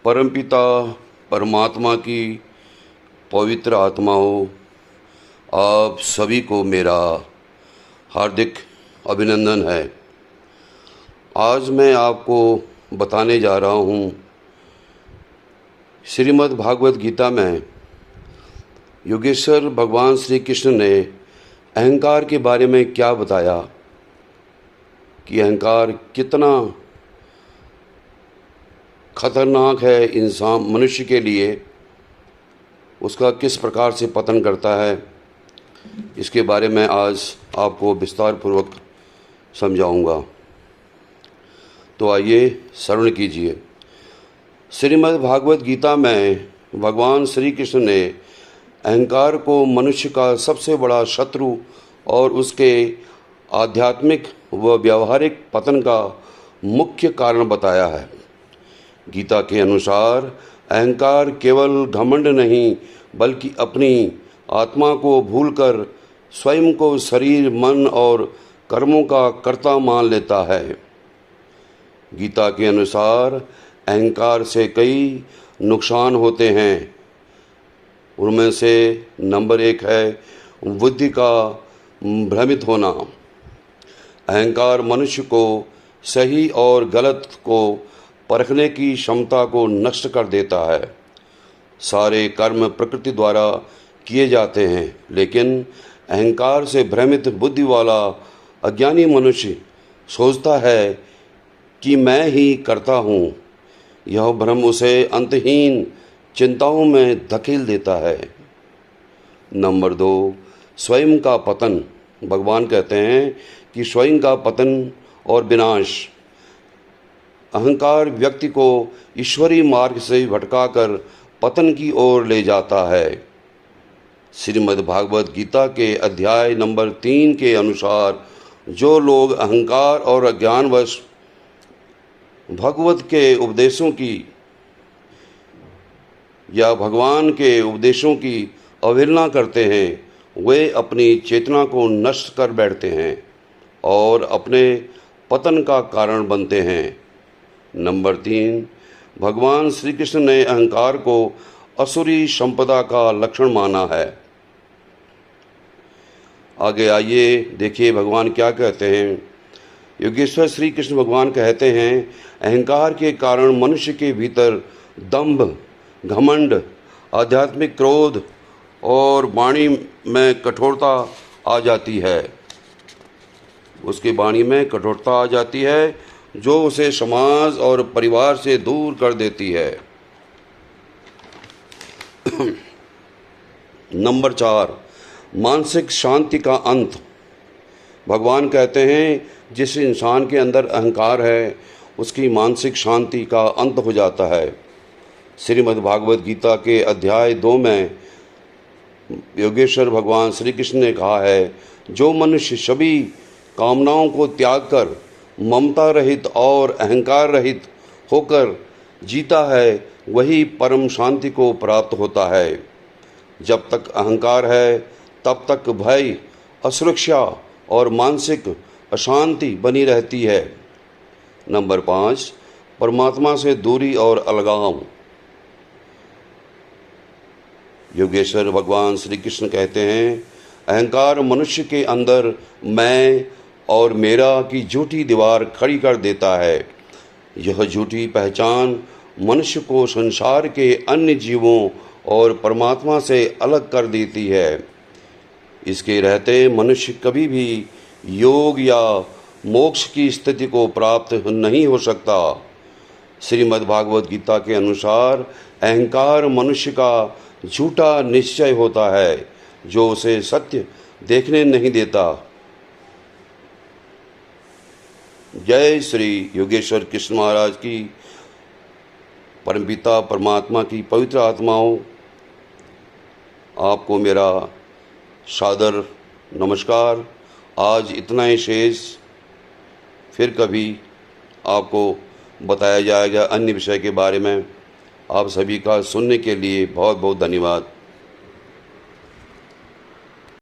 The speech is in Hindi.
परमपिता परमात्मा की पवित्र आत्माओं, आप सभी को मेरा हार्दिक अभिनंदन है। आज मैं आपको बताने जा रहा हूँ श्रीमद् भागवत गीता में योगेश्वर भगवान श्री कृष्ण ने अहंकार के बारे में क्या बताया कि अहंकार कितना खतरनाक है इंसान मनुष्य के लिए, उसका किस प्रकार से पतन करता है, इसके बारे में आज आपको विस्तार पूर्वक समझाऊंगा। तो आइए श्रवण कीजिए। श्रीमद् भागवत गीता में भगवान श्री कृष्ण ने अहंकार को मनुष्य का सबसे बड़ा शत्रु और उसके आध्यात्मिक व व्यावहारिक पतन का मुख्य कारण बताया है। गीता के अनुसार अहंकार केवल घमंड नहीं बल्कि अपनी आत्मा को भूलकर स्वयं को शरीर, मन और कर्मों का कर्ता मान लेता है। गीता के अनुसार अहंकार से कई नुकसान होते हैं। उनमें से नंबर 1 है बुद्धि का भ्रमित होना। अहंकार मनुष्य को सही और गलत को परखने की क्षमता को नष्ट कर देता है। सारे कर्म प्रकृति द्वारा किए जाते हैं, लेकिन अहंकार से भ्रमित बुद्धि वाला अज्ञानी मनुष्य सोचता है कि मैं ही करता हूँ। यह भ्रम उसे अंतहीन चिंताओं में धकेल देता है। नंबर 2, स्वयं का पतन। भगवान कहते हैं कि स्वयं का पतन और विनाश। अहंकार व्यक्ति को ईश्वरीय मार्ग से भटकाकर पतन की ओर ले जाता है। श्रीमद् भागवत गीता के अध्याय नंबर 3 के अनुसार जो लोग अहंकार और अज्ञानवश भगवत के उपदेशों की या भगवान के उपदेशों की अवहेलना करते हैं, वे अपनी चेतना को नष्ट कर बैठते हैं और अपने पतन का कारण बनते हैं। नंबर 3, भगवान श्री कृष्ण ने अहंकार को असुरी संपदा का लक्षण माना है। आगे आइए देखिए भगवान क्या कहते हैं। योगेश्वर श्री कृष्ण भगवान कहते हैं, अहंकार के कारण मनुष्य के भीतर दंभ, घमंड, आध्यात्मिक क्रोध और वाणी में कठोरता आ जाती है। उसकी वाणी में कठोरता आ जाती है जो उसे समाज और परिवार से दूर कर देती है। नंबर 4, मानसिक शांति का अंत। भगवान कहते हैं जिस इंसान के अंदर अहंकार है उसकी मानसिक शांति का अंत हो जाता है। श्रीमद् भागवत गीता के अध्याय 2 में योगेश्वर भगवान श्री कृष्ण ने कहा है, जो मनुष्य सभी कामनाओं को त्याग कर ममता रहित और अहंकार रहित होकर जीता है, वही परम शांति को प्राप्त होता है। जब तक अहंकार है तब तक भय, असुरक्षा और मानसिक अशांति बनी रहती है। नंबर 5, परमात्मा से दूरी और अलगाव। योगेश्वर भगवान श्री कृष्ण कहते हैं, अहंकार मनुष्य के अंदर मैं और मेरा की झूठी दीवार खड़ी कर देता है। यह झूठी पहचान मनुष्य को संसार के अन्य जीवों और परमात्मा से अलग कर देती है। इसके रहते मनुष्य कभी भी योग या मोक्ष की स्थिति को प्राप्त नहीं हो सकता। श्रीमद् भागवत गीता के अनुसार अहंकार मनुष्य का झूठा निश्चय होता है जो उसे सत्य देखने नहीं देता। जय श्री योगेश्वर कृष्ण महाराज की, परमपिता परमात्मा की पवित्र आत्माओं, आपको मेरा सादर नमस्कार। आज इतना ही शेष, फिर कभी आपको बताया जाएगा अन्य विषय के बारे में। आप सभी का सुनने के लिए बहुत बहुत धन्यवाद।